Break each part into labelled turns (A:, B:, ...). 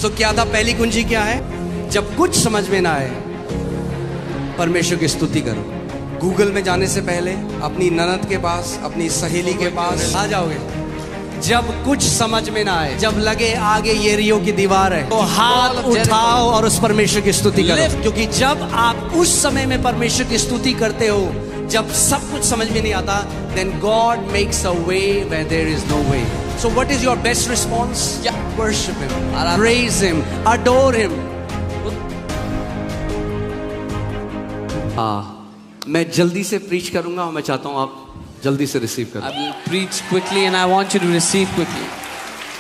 A: सो क्या था? पहली कुंजी क्या है? जब कुछ समझ में ना आए, परमेश्वर की स्तुति करो। गूगल में जाने से पहले अपनी ननद के पास, अपनी सहेली के पास आ जाओगे। जब कुछ समझ में ना आए, जब लगे आगे येरियो की दीवार है, तो हाथ उठाओ और उस परमेश्वर की स्तुति करो। क्योंकि जब आप उस समय में परमेश्वर की स्तुति करते हो, जब सब कुछ समझ में नहीं आता, then God makes a way where there is no way. So what is your best response? Yeah, worship Him, praise Him, adore Him. मैं जल्दी से प्रीच करूंगा और मैं चाहता हूं आप जल्दी से रिसीव करो।
B: I will preach quickly and I want you to receive quickly.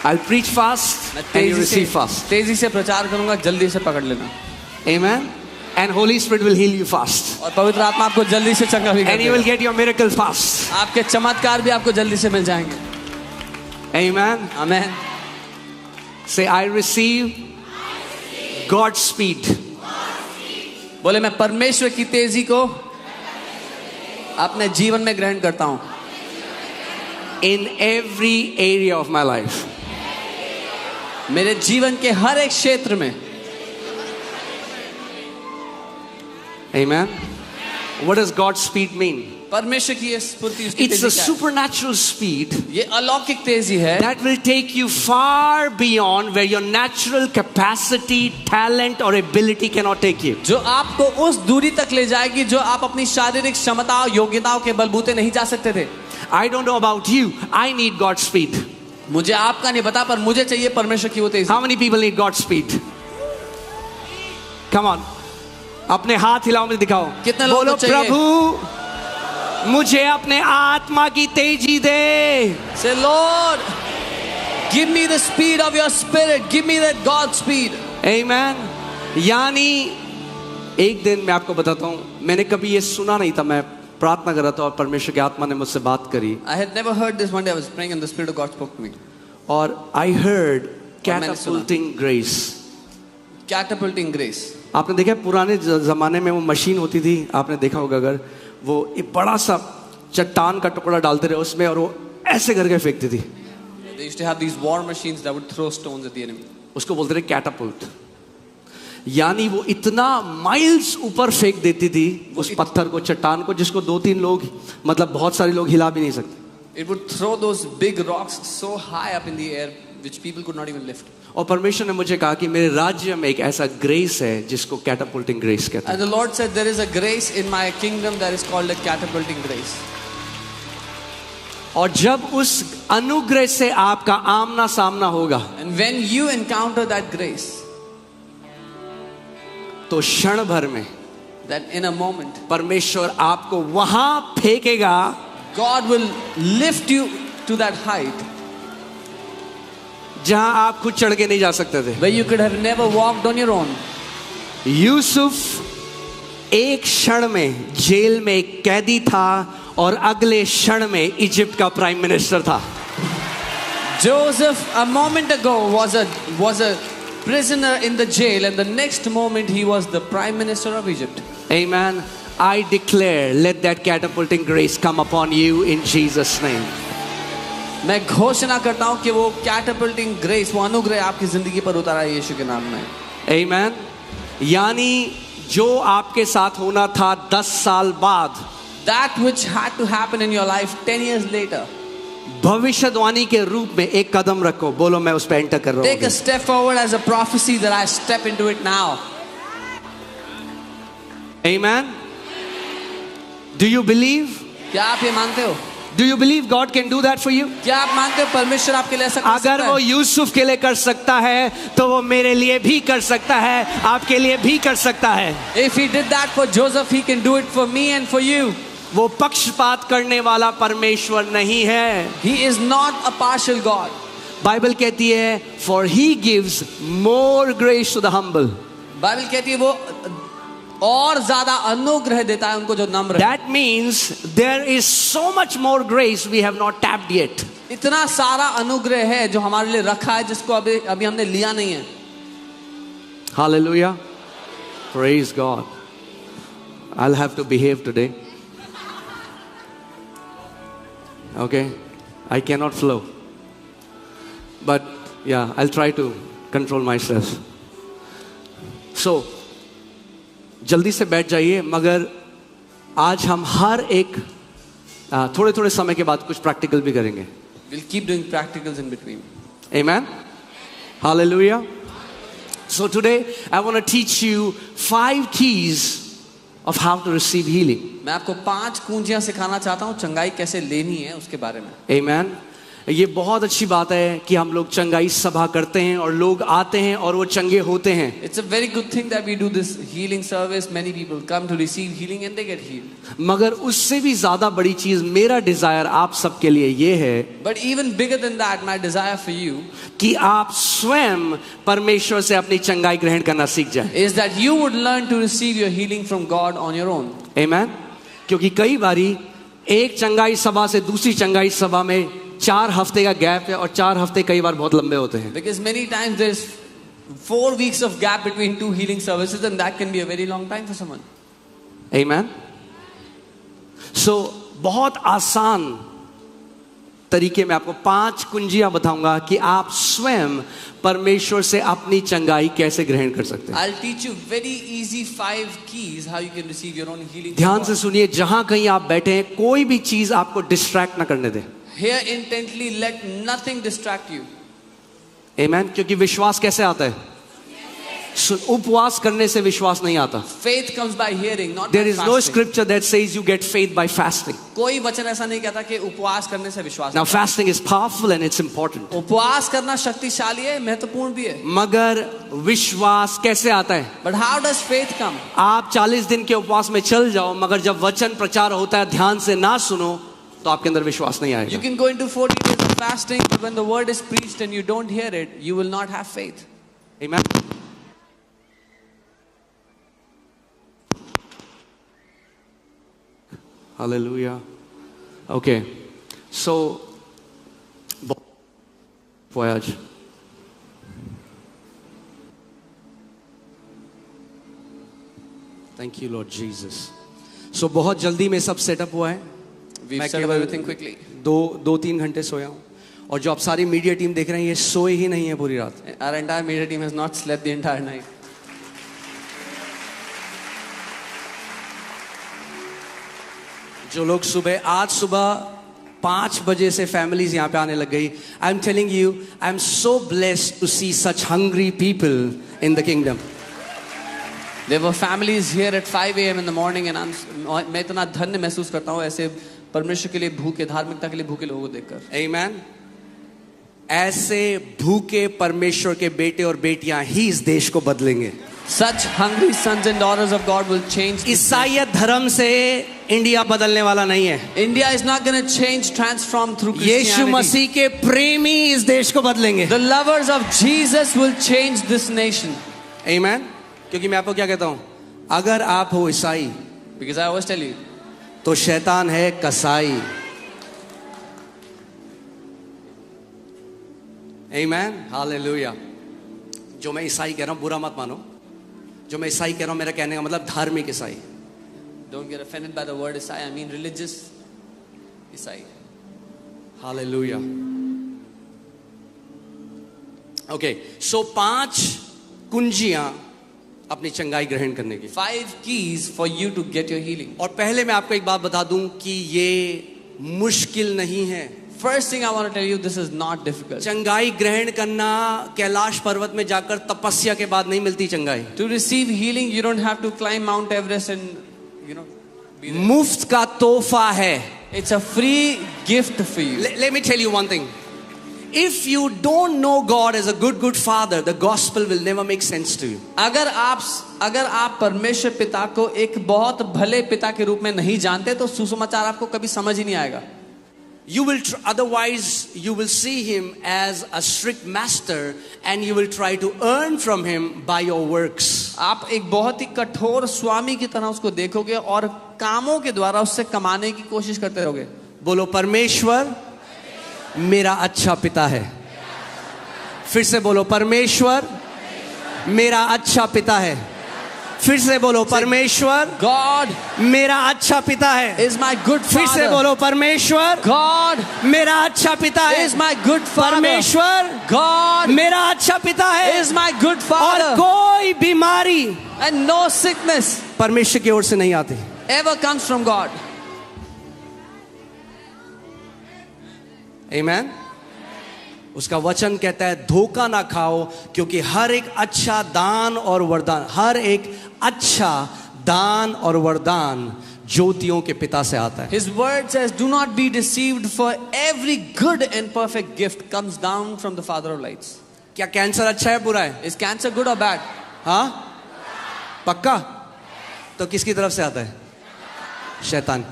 A: I'll preach fast and you receive fast.
B: तेजी से प्रचार करूंगा, जल्दी से पकड़ लेना।
A: Amen. And Holy Spirit will heal you fast.
B: और पवित्र आत्मा आपको जल्दी से चंगा भी करेगा।
A: And you will get your miracle fast.
B: आपके चमत्कार भी आपको जल्दी से मिल जाएंगे।
A: Amen.
B: Amen.
A: Say, I receive God's speed.
B: बोले मैं परमेश्वर की तेजी को अपने जीवन में ग्रहण करता हूं।
A: In every area of my life.
B: मेरे जीवन के हर एक क्षेत्र में।
A: Amen. What does God's speed mean?
B: परमेश्वर की ये स्फूर्ति, उसकी
A: It's
B: तेजी
A: a
B: क्या है?
A: supernatural speed
B: ये अलौकिक तेजी है
A: that will take you far beyond where your natural capacity, talent or ability cannot take you.
B: जो आपको उस दूरी तक ले जाएगी जो आप अपनी शारीरिक क्षमता और योग्यताओं के बलबूते नहीं जा सकते थे।
A: I don't know about you. I need God's speed.
B: मुझे आपका नहीं पता, पर मुझे चाहिए परमेश्वर की वो तेजी।
A: How many people need God's speed? Come on. अपने हाथ हिलाओ, मुझे दिखाओ।
B: कितने लोगों
A: बोलो,
B: को चाहिए?
A: प्रभु मुझे अपने आत्मा की तेजी दे।
B: Say, Lord, give me the speed of your spirit. Give me that God speed.
A: Amen. यानी एक दिन मैं आपको बताता हूँ, मैंने कभी ये सुना नहीं था। मैं प्रार्थना कर रहा था और परमेश्वर की आत्मा ने मुझसे बात करी।
B: I had never heard this. One day I was praying and the Spirit of God spoke to me.
A: और I heard
B: मैंने सुना।
A: catapulting grace.
B: Catapulting grace.
A: आपने देखा पुराने जमाने में वो मशीन होती थी, आपने देखा होगा, अगर वो एक बड़ा सा चट्टान का टुकड़ा डालते रहे उसमें और वो ऐसे करके फेंकती थी।
B: They used to have these war machines that would throw stones at the enemy.
A: उसको बोलते थे कैटापुल्ट। यानी वो इतना माइल्स ऊपर फेंक देती थी उस पत्थर को, चट्टान को, जिसको 2-3 लोग, मतलब बहुत सारे लोग हिला भी नहीं सकते।
B: It would throw those big rocks so high up in the air which people could not even lift.
A: और परमेश्वर ने मुझे कहा कि मेरे राज्य में एक ऐसा ग्रेस है जिसको कैटापुल्टिंग ग्रेस कहते हैं।
B: And the Lord said there is a grace in my kingdom that is called a catapulting grace.
A: और जब उस अनुग्रह से आपका आमना सामना होगा,
B: And when you encounter that grace,
A: तो क्षण भर में
B: that in a moment
A: परमेश्वर आपको वहां फेंकेगा,
B: God will lift you to that height
A: जहां आप खुद चढ़ के नहीं जा सकते थे।
B: where you could have never walked on your own.
A: Yusuf एक क्षण में जेल में एक कैदी था और अगले क्षण में इजिप्ट का प्राइम मिनिस्टर था।
B: Joseph a moment ago was a prisoner in the jail and the next moment he was the prime minister of Egypt.
A: Amen. I declare, let that catapulting grace come upon you in Jesus' name.
B: मैं घोषणा करता हूं कि वो catapulting grace, वो अनुग्रह आपकी जिंदगी पर उतारा है यीशु के नाम में।
A: Amen. यानी जो आपके साथ होना था 10 साल बाद,
B: That which had to happen in your life 10 years later.
A: भविष्यवाणी के रूप में एक कदम रखो, बोलो मैं उस पे एंटर कर रहा
B: Take a
A: हूँ।
B: step forward as a prophecy that I step into it now.
A: Amen. Do you believe?
B: क्या आप ये मानते हो?
A: Do you believe God can do that for you?
B: क्या आप मानते हो परमेश्वर आपके लिए ऐसा कर सकता
A: अगर वो
B: है?
A: यूसुफ के लिए कर सकता है तो वो मेरे लिए भी कर सकता है, आपके लिए भी कर सकता है।
B: If he did that for Joseph, he can do it for me and for you.
A: वो पक्षपात करने वाला परमेश्वर नहीं है।
B: He is not a partial God.
A: Bible कहती है for he gives more grace to the humble.
B: Bible कहती है वो और ज्यादा अनुग्रह देता है उनको जो नम्र है।
A: That means there is so much more grace we have not tapped yet.
B: इतना सारा अनुग्रह है जो हमारे लिए रखा है जिसको अभी हमने लिया नहीं है।
A: Hallelujah. Praise God. I'll have to behave today. Okay, I cannot flow, but yeah, I'll try to control myself. So जल्दी से बैठ जाइए, मगर आज हम हर एक थोड़े थोड़े समय के बाद कुछ प्रैक्टिकल भी करेंगे.
B: We'll keep doing practicals in between.
A: Amen. Hallelujah. So today I want to teach you 5 keys of how to receive healing.
B: मैं आपको 5 कुंजियां सिखाना चाहता हूँ चंगाई कैसे लेनी है उसके बारे में.
A: Amen. ये बहुत अच्छी बात है कि हम लोग चंगाई सभा करते हैं और लोग आते हैं और वो चंगे होते हैं.
B: It's a very good thing that we do this healing service. Many people come to receive healing and they get healed.
A: मगर उससे भी ज्यादा बड़ी चीज मेरा डिजायर आप सबके लिए ये है
B: But even bigger than that, my desire for you
A: कि आप स्वयं परमेश्वर से अपनी चंगाई ग्रहण करना सीख जाएं.
B: is that you would learn to receive your healing from God on your own.
A: Amen. क्योंकि कई बारी एक चंगाई सभा से दूसरी चंगाई सभा में 4 हफ्ते का गैप है और 4 हफ्ते कई बार बहुत लंबे होते हैं.
B: Because many times there's 4 weeks of gap between 2 healing services, and that can be a very long time for someone.
A: Amen. So बहुत आसान तरीके में आपको 5 कुंजियां बताऊंगा कि आप स्वयं परमेश्वर से अपनी चंगाई कैसे ग्रहण कर सकते हैं.
B: I'll teach you very easy 5 keys how you can receive your own healing.
A: ध्यान से सुनिए, जहां कहीं आप बैठे हैं कोई भी चीज आपको डिस्ट्रैक्ट ना करने दे.
B: Hear intently, let nothing distract you.
A: Amen. क्योंकि विश्वास कैसे आता है? उपवास करने से विश्वास नहीं आता.
B: Faith comes by hearing, not
A: There
B: by
A: is no
B: fasting.
A: scripture that says you get faith by fasting.
B: कोई वचन ऐसा नहीं कहता कि उपवास करने से विश्वास.
A: Now fasting is powerful and it's important.
B: उपवास करना शक्तिशाली है, महत्वपूर्ण भी है.
A: मगर विश्वास कैसे आता है?
B: But how does faith come?
A: आप 40 दिन के उपवास में चल जाओ, मगर जब वचन प्रचार होता है ध्यान से ना सुनो तो आपके अंदर विश्वास नहीं
B: You
A: आएगा.
B: can go into 40 days of fasting, but when the word is preached and you don't hear it, you will not have faith.
A: Amen. Hallelujah. Okay. So voyage. Thank you Lord Jesus. So बहुत जल्दी में सब setup हुआ है.
B: We've
A: मैं
B: set up
A: केवल
B: everything quickly.
A: 2-3 घंटे सोया हूँ. और जो आप सारी मीडिया टीम देख रहे हैं ये सोए ही नहीं है पूरी रात.
B: Our entire media team has not slept the entire night.
A: जो लोग आज सुबह 5 बजे से फैमिलीज यहाँ पे आने लग गई. I am telling you, I am so blessed to see such hungry people in the kingdom.
B: There were families here at 5 a.m. in the morning, and मैं इतना धन्य महसूस करता हूँ ऐसे परमेश्वर के लिए भूखे, धार्मिकता के लिए भूखे लोगों को देखकर.
A: आमीन. ऐसे भूखे परमेश्वर के बेटे और बेटियां ही इस देश को बदलेंगे.
B: Such hungry sons and daughters of God will change.
A: ईसाईयत धर्म से इंडिया बदलने वाला नहीं है.
B: India is not going to change, transform through Christianity.
A: यीशु मसीह के प्रेमी इस देश को बदलेंगे.
B: The lovers of Jesus will change this nation.
A: आमीन. क्योंकि मैं आपको क्या कहता हूं, अगर आप हो ईसाई,
B: Because I always tell you,
A: तो शैतान है कसाई. आमीन. हालेलुया. जो मैं ईसाई कह रहा हूं बुरा मत मानो. जो मैं ईसाई कह रहा हूं मेरा कहने का मतलब धार्मिक ईसाई.
B: don't get offended by the word Isai. I mean religious Isai.
A: Hallelujah. Okay, so 5 कुंजियां अपनी चंगाई ग्रहण करने की.
B: 5 keys for you to get your healing.
A: और पहले मैं आपको एक बात बता दूं कि ये मुश्किल नहीं है.
B: First thing I want to tell you, this is not difficult.
A: चंगाई ग्रहण करना कैलाश पर्वत में जाकर तपस्या के बाद नहीं मिलती चंगाई.
B: To receive healing, you don't have to climb Mount Everest and, be there.
A: मुफ्त का तोहफा है.
B: It's a free gift for you.
A: Let me tell you one thing. If you don't know God as a good father, the gospel will never make sense to you.
B: अगर आप परमेश्वर पिता को एक बहुत भले पिता के रूप में नहीं जानते तो सुसमाचार आपको कभी समझ ही नहीं आएगा.
A: You will otherwise you will see him as a strict master and you will try to earn from him by your works.
B: आप एक बहुत ही कठोर स्वामी की तरह उसको देखोगे और कामों के द्वारा उससे कमाने की कोशिश करते रहोगे.
A: बोलो, परमेश्वर मेरा अच्छा पिता है. फिर से बोलो, परमेश्वर मेरा अच्छा पिता है. फिर से बोलो, परमेश्वर
B: God
A: मेरा अच्छा पिता है।
B: is my good
A: फिर से
B: father.
A: बोलो, परमेश्वर
B: God
A: मेरा अच्छा पिता है।
B: is my good father.
A: परमेश्वर
B: God
A: मेरा अच्छा पिता है।
B: is my good
A: और
B: father.
A: कोई बीमारी
B: And no sickness
A: परमेश्वर की ओर से नहीं आती।
B: ever comes from God.
A: आमेन। उसका वचन कहता है धोखा ना खाओ, क्योंकि हर एक अच्छा दान और वरदान, हर एक अच्छा दान और वरदान ज्योतियों के पिता से आता है।
B: His word says, do not be deceived, for every good and perfect gift comes down from the Father of lights.
A: क्या कैंसर अच्छा है बुरा है?
B: Is cancer good or bad?
A: हाँ, पक्का? तो किसकी तरफ से आता है? शैतान।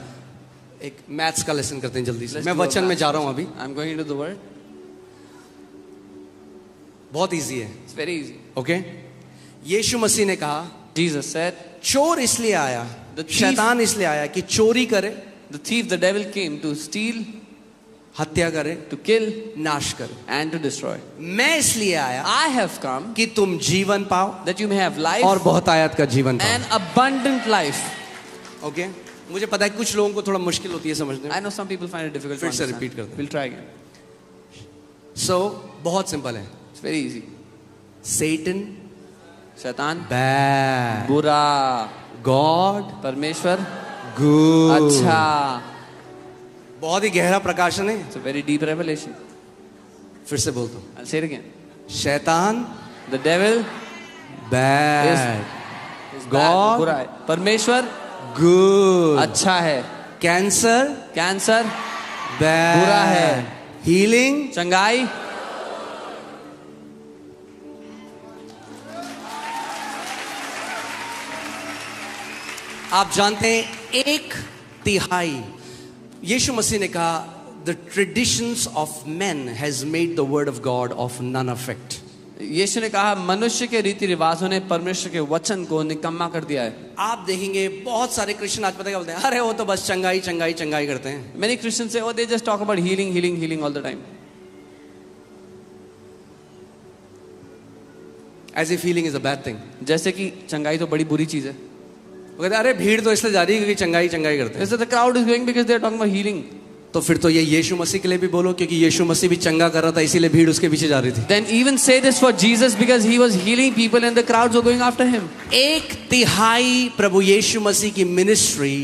A: एक मैथ्स का लेसन करते हैं जल्दी से।
B: Let's
A: मैं
B: do a
A: वचन में
B: math
A: जा रहा हूं
B: lesson.
A: अभी।
B: I'm going into the word.
A: बहुत इजी है।
B: It's very easy.
A: ओके? यीशु मसीह ने कहा,
B: Jesus said,
A: चोर इसलिए आया,
B: The thief-
A: शैतान इसलिए आया कि चोरी करे,
B: the thief, the devil came to steal,
A: हत्या करे,
B: to kill,
A: नाश करे।
B: and to destroy.
A: मैं इसलिए आया
B: I have come
A: कि तुम जीवन पाओ
B: that you may have life
A: और बहुत आयत का जीवन पाओ।
B: and abundant life.
A: ओके? मुझे पता है कुछ लोगों को थोड़ा मुश्किल होती है समझने में।
B: I know some people find it difficult to
A: फिर से
B: understand.
A: repeat करते हैं।
B: We'll try again.
A: बहुत सिंपल है।
B: It's very easy.
A: Satan
B: शैतान
A: bad,
B: बुरा,
A: God
B: परमेश्वर
A: good।
B: अच्छा.
A: बहुत ही गहरा प्रकाशन है।
B: It's a very deep revelation.
A: फिर से बोलता हूँ,
B: I'll say it again.
A: शैतान
B: The devil
A: bad,
B: is
A: God
B: bad, बुरा है. परमेश्वर
A: good,
B: अच्छा है.
A: कैंसर
B: कैंसर
A: bad,
B: बुरा है.
A: हीलिंग
B: चंगाई
A: आप जानते हैं 1/3 यीशु मसीह ने कहा the traditions of men has made the word of God of none effect.
B: Yeshu ने कहा मनुष्य के रीति रिवाजों ने परमेश्वर के वचन को निकम्मा कर दिया है.
A: आप देखेंगे बहुत सारे क्रिश्चियन आज पता क्या बोलते हैं, अरे वो तो बस चंगाई चंगाई चंगाई करते हैं।
B: Many Christians say, oh, they just talk about healing, healing, healing all the time.
A: As if healing is a bad thing।
B: जैसे कि चंगाई तो बड़ी बुरी चीज है.
A: वो कहते हैं अरे भीड़ तो इसलिए जा रही है क्योंकि चंगाई चंगाई करते हैं।
B: So the crowd is going because they are talking about healing.
A: तो फिर तो ये यीशु मसीह के लिए भी बोलो, क्योंकि यीशु मसीह भी चंगा कर रहा था इसीलिए भीड़ उसके पीछे जा रही थी।
B: Then even say this for Jesus because he was healing people and the crowds were going after him.
A: 1/3 प्रभु यीशु मसीह की मिनिस्ट्री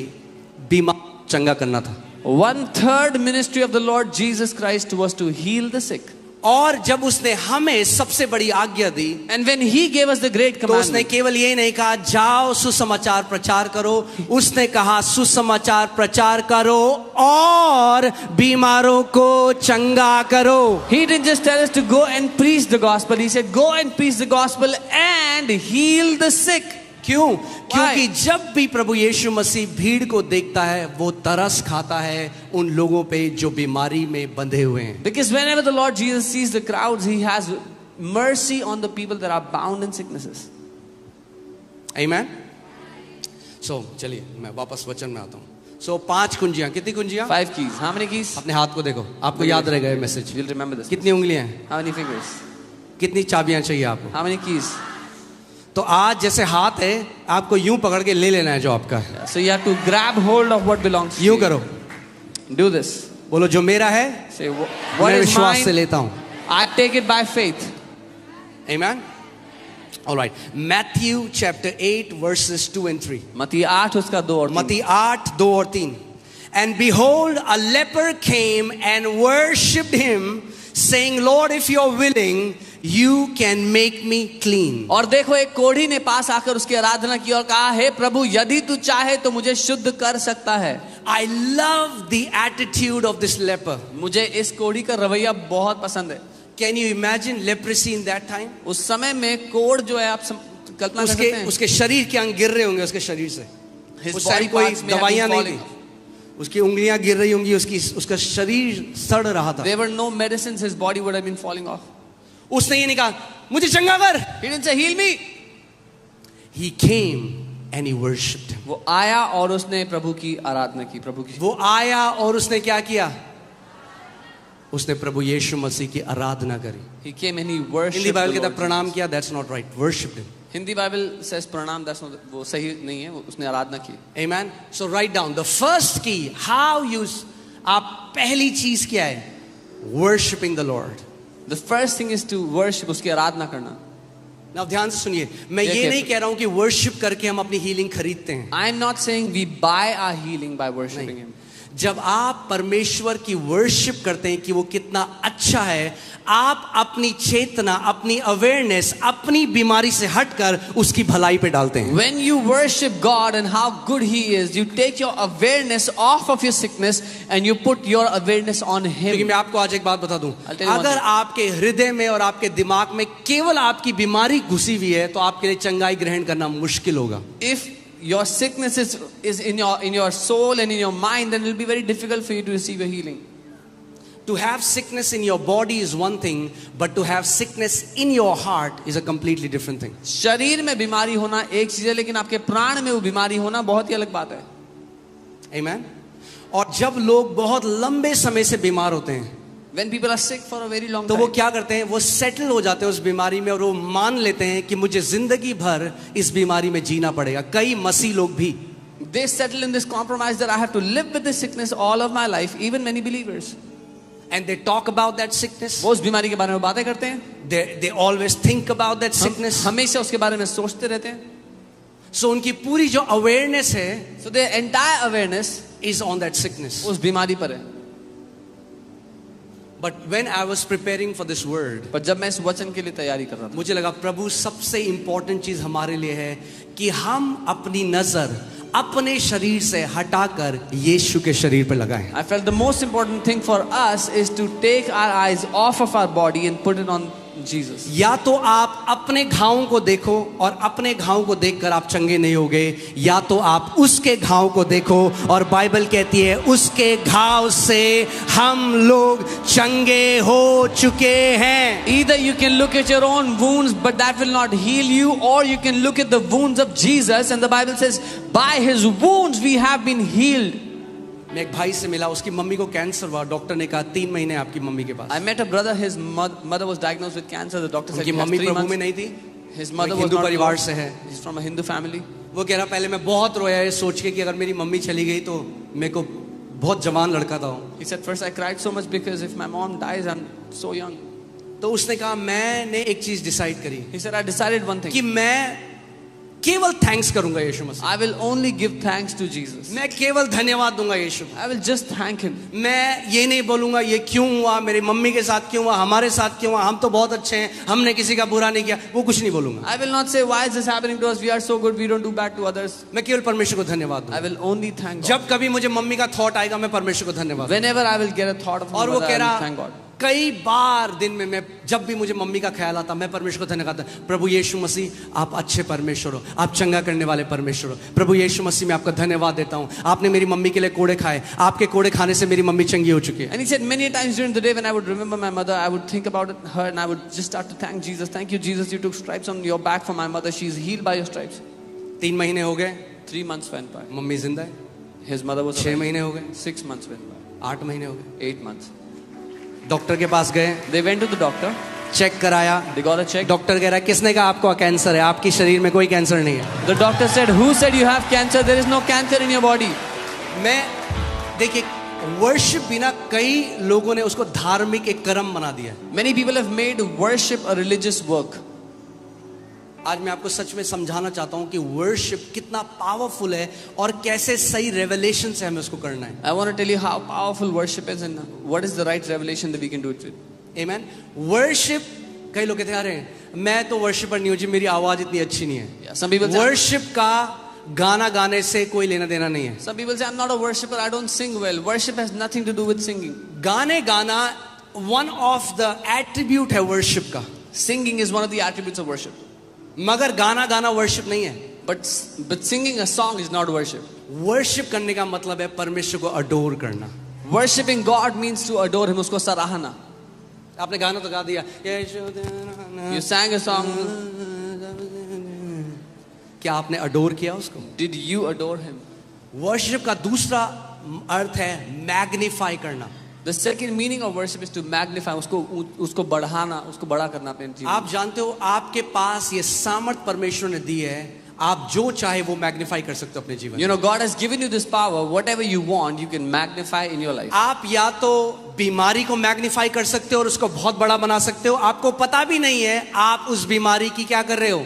A: बीमार चंगा करना था।
B: 1/3 ministry of the Lord Jesus Christ was to heal the sick.
A: और जब उसने हमें सबसे बड़ी आज्ञा दी,
B: And when he gave us the great
A: तो उसने
B: commandment,
A: केवल ये नहीं कहा जाओ सुसमाचार प्रचार करो, उसने कहा सुसमाचार प्रचार करो और बीमारों को चंगा करो।
B: he didn't just tell us to go and preach the gospel. He said, go and preach the gospel and heal the sick.
A: क्यों? क्योंकि जब भी प्रभु यीशु मसीह भीड़ को देखता है वो तरस खाता है उन लोगों पे जो बीमारी में बंधे हुए हैं।
B: Because whenever the Lord Jesus sees the crowds, he has mercy on the people that are bound in sicknesses.
A: Amen? So चलिए मैं वापस वचन में आता हूँ। So 5 कुंजियां, कितनी कुंजियां?
B: 5 keys. How many keys?
A: अपने हाथ को देखो, आपको याद रहेगा ये मैसेज।
B: You'll remember this.
A: कितनी उंगलियां हैं?
B: How many fingers?
A: कितनी चाबियां चाहिए आपको?
B: How many keys?
A: तो आज जैसे हाथ है आपको यूं पकड़ के ले लेना है जो आपका है।
B: So you have to grab hold of what belongs to
A: यूं
B: you.
A: करो,
B: Do this.
A: बोलो जो मेरा है
B: Say, what
A: मैं
B: is
A: विश्वास से
B: mine?
A: लेता हूँ।
B: I take it by faith.
A: Amen? All right. Matthew chapter 8 verses 2 and 3.
B: मत्ती 8 उसका 2 और 3.
A: मत्ती 8 2 और 3. And behold, a leper came and worshipped him, saying, Lord, if you are willing, you can make me clean.
B: और देखो एक कोढ़ी ने पास आकर उसकी आराधना की और कहा, हे प्रभु यदि तू चाहे तो मुझे शुद्ध कर सकता है.
A: I love the attitude of this leper.
B: मुझे इस कोढ़ी का रवैया बहुत पसंद है.
A: Can you imagine leprosy in that time?
B: उस समय में कोढ़ जो है आप कल्पना कर सकते हैं.
A: उसके शरीर के अंग गिर रहे होंगे उसके शरीर से.
B: His
A: उस
B: body
A: टाइम कोई
B: parts may have
A: दवाइयां
B: been
A: नहीं
B: falling.
A: थी, उसकी उंगलियां गिर रही होंगी, उसका शरीर सड़ रहा था.
B: There were no medicines, his body would have been falling off.
A: उसने ये नहीं कहा मुझे चंगा कर.
B: He didn't say heal me.
A: He came and he worshipped.
B: वो आया और उसने प्रभु की आराधना की. प्रभु की
A: वो आया और उसने क्या किया? उसने प्रभु यीशु मसीह की आराधना करी।
B: He came and he
A: Hindi
B: worshipped
A: Bible
B: the
A: कहता
B: Lord
A: है प्रणाम
B: Jesus.
A: किया, that's not right, worshipped him.
B: Hindi Bible says प्रणाम, that's not, वो सही नहीं है, उसने आराधना की।
A: Amen. So write down the first key, how you, आप पहली चीज क्या है? Worshipping the Lord.
B: The first thing is to worship, उसकी आराधना करना।
A: Now ध्यान से सुनिए, मैं
B: क्या
A: ये
B: कहते
A: नहीं
B: हैं?
A: कह रहा हूं कि वर्शिप करके हम अपनी हीलिंग खरीदते हैं।
B: I am not saying we buy our healing by worshiping
A: नहीं।
B: him.
A: जब आप परमेश्वर की वर्शिप करते हैं कि वो कितना अच्छा है, आप अपनी चेतना, अपनी अवेयरनेस, अपनी बीमारी से हटकर उसकी भलाई पे डालते हैं।
B: When you worship God and how good He is, you take your awareness off of your sickness and you put your awareness on
A: क्योंकि
B: Him.
A: मैं आपको आज एक बात बता दूं,
B: I'll tell you one
A: अगर
B: thing.
A: आपके हृदय में और आपके दिमाग में केवल आपकी बीमारी घुसी हुई है तो आपके लिए चंगाई ग्रहण करना मुश्किल होगा।
B: If your sickness is in your soul and in your mind, then it will be very difficult for you to receive your healing.
A: To have sickness in your body is one thing, but to have sickness in your heart is a completely different thing.
B: शरीर में बीमारी होना एक चीज है, लेकिन आपके प्राण में वो बीमारी होना बहुत ही अलग बात है।
A: Amen. और जब लोग बहुत लंबे समय से बीमार होते हैं
B: When people are sick for a very long
A: तो वो
B: time,
A: क्या करते हैं? वो सेटल हो जाते हैं उस बीमारी में और वो मान लेते हैं कि मुझे जिंदगी भर इस बीमारी में जीना पड़ेगा। कई मसीह लोग भी
B: they settle in this compromise that I have to live with this sickness all of my life, even many believers.
A: and they talk about that sickness.
B: वो उस बीमारी के बारे में बातें करते हैं,
A: They always think about that sickness.
B: हमेशा उसके बारे में सोचते रहते हैं।
A: So उनकी पूरी जो awareness है
B: So their entire awareness
A: is on that sickness.
B: उस बीमारी पर है।
A: But when I was preparing for this word,
B: पर जब मैं इस वचन के लिए तैयारी कर रहा था,
A: मुझे लगा प्रभु सबसे इंपॉर्टेंट चीज हमारे लिए है कि हम अपनी नजर अपने शरीर से हटाकर यीशु के शरीर पर लगाएं।
B: I felt the most important thing for us is to take our eyes off of our body and put it on Jesus.
A: या तो आप अपने घावों को देखो और अपने घावों को देखकर आप चंगे नहीं होगे, या तो आप उसके घाव को देखो और बाइबल कहती है उसके घाव से हम लोग चंगे हो चुके हैं।
B: Either you can look at your own wounds, but that will not heal you, or you can look at the wounds of Jesus, and the Bible says, by His wounds we have been healed.
A: मैं एक भाई से मिला, उसकी mummy को cancer हुआ, doctor ने कहा 3 महीने आपकी मम्मी के पास।
B: I met a brother, his mother was diagnosed with cancer. The doctor said
A: उनकी
B: he has
A: mummy
B: 3
A: Prabhu
B: months.
A: में नहीं थी,
B: His
A: वो
B: mother was
A: हिंदू
B: not
A: परिवार
B: Lord.
A: से है।
B: He's from a Hindu family.
A: वो कह रहा पहले मैं बहुत रोया ये सोच के कि अगर मेरी मम्मी चली गई तो मेरे को बहुत जवान लड़का था।
B: He said, first I cried so much because if my mom dies, I'm so young.
A: तो उसने कहा मैंने एक चीज डिसाइड करी
B: He said, I decided one
A: कि
B: thing.
A: मैं केवल थैंक्स करूंगा यीशु मसीह,
B: I will only give thanks to Jesus.
A: मैं केवल धन्यवाद दूंगा यीशु।
B: I will just thank Him.
A: मैं ये नहीं बोलूंगा ये क्यों हुआ, मेरी मम्मी के साथ क्यों हुआ, हमारे साथ क्यों हुआ, हम तो बहुत अच्छे हैं, हमने किसी का बुरा नहीं किया, वो कुछ नहीं बोलूंगा।
B: I will not say, why is this happening to us? We are so good, we don't do bad to others.
A: मैं केवल परमेश्वर को धन्यवाद
B: I
A: दूंगा।
B: will only thank God.
A: जब कभी मुझे मम्मी का थॉट आएगा मैं परमेश्वर को धन्यवाद
B: Whenever I will get a thought of my
A: और वो
B: mother,
A: कह
B: I will
A: रहा
B: thank God.
A: कई बार दिन में मैं जब भी मुझे मम्मी का ख्याल आता मैं परमेश्वर को धन्यवाद करता, प्रभु यीशु मसीह आप अच्छे परमेश्वर हो, आप चंगा करने वाले परमेश्वर हो। प्रभु यीशु मसीह मैं आपका धन्यवाद देता हूँ, आपने मेरी मम्मी के लिए कोड़े खाए, आपके कोड़े खाने से मेरी मम्मी चंगी हो चुकी है।
B: And he said many times during the day when I would remember my mother, I would think about her and I would just start to thank Jesus. Thank you, Jesus, you took stripes on your back for my mother. She's healed by your stripes.
A: 3 महीने हो गए,
B: 3 months went by.
A: Mummy जिंदा है।
B: His mother was
A: 6
B: alive.
A: महीने हो गए,
B: 6 months went by.
A: 8 महीने हो गए,
B: 8 months.
A: डॉक्टर के पास गए,
B: They went to the doctor.
A: Check कराया,
B: They got a check.
A: Doctor कह रहा है किसने कहा आपको कैंसर है, आपकी शरीर में कोई कैंसर नहीं है।
B: The doctor said, who said you have cancer? There is no cancer in your body.
A: मैं देखिए वर्शिप बिना कई लोगों ने उसको धार्मिक एक कर्म बना दिया है।
B: Many people have made worship a religious work.
A: आज मैं आपको सच में समझाना चाहता हूं कि वर्शिप कितना पावरफुल है और कैसे सही रेवलेशन से हमें उसको करना है।
B: I want to tell you how powerful worship is and what is the right revelation that we can do it with.
A: Amen. Worship, कई लोग कहते हैं अरे मैं तो वर्शिपर नहीं हूं जी, मेरी आवाज इतनी अच्छी नहीं है।
B: Yeah, some people say,
A: worship का गाना गाने से कोई लेना देना नहीं है।
B: some people say I'm not a worshipper, I don't sing well. Worship has nothing to do with singing.
A: गाने गाना वन ऑफ द एट्रीब्यूट है वर्शिप का,
B: Singing is one of the attributes of worship.
A: मगर गाना गाना worship नहीं है।
B: But singing a song is not worship.
A: Worship करने का मतलब है परमेश्वर को अडोर करना।
B: Worshipping God means to adore Him, उसको सराहना.
A: आपने गाना तो गा दिया,
B: You sang a song.
A: क्या आपने अडोर किया उसको?
B: Did you adore Him?
A: Worship का दूसरा अर्थ है मैग्नीफाई करना।
B: The second meaning of worship is to magnify, उसको बढ़ाना, उसको बड़ा करना अपने जीवन।
A: आप जानते हो आपके पास ये सामर्थ परमेश्वर ने दी है, आप जो चाहे वो मैग्नीफाई कर सकते हो अपने जीवन।
B: You know, God has given you this power. Whatever you want, you can magnify in your life.
A: आप या तो बीमारी को मैग्नीफाई कर सकते हो और उसको बहुत बड़ा बना सकते हो, आपको पता भी नहीं है आप उस बीमारी की क्या कर रहे हो,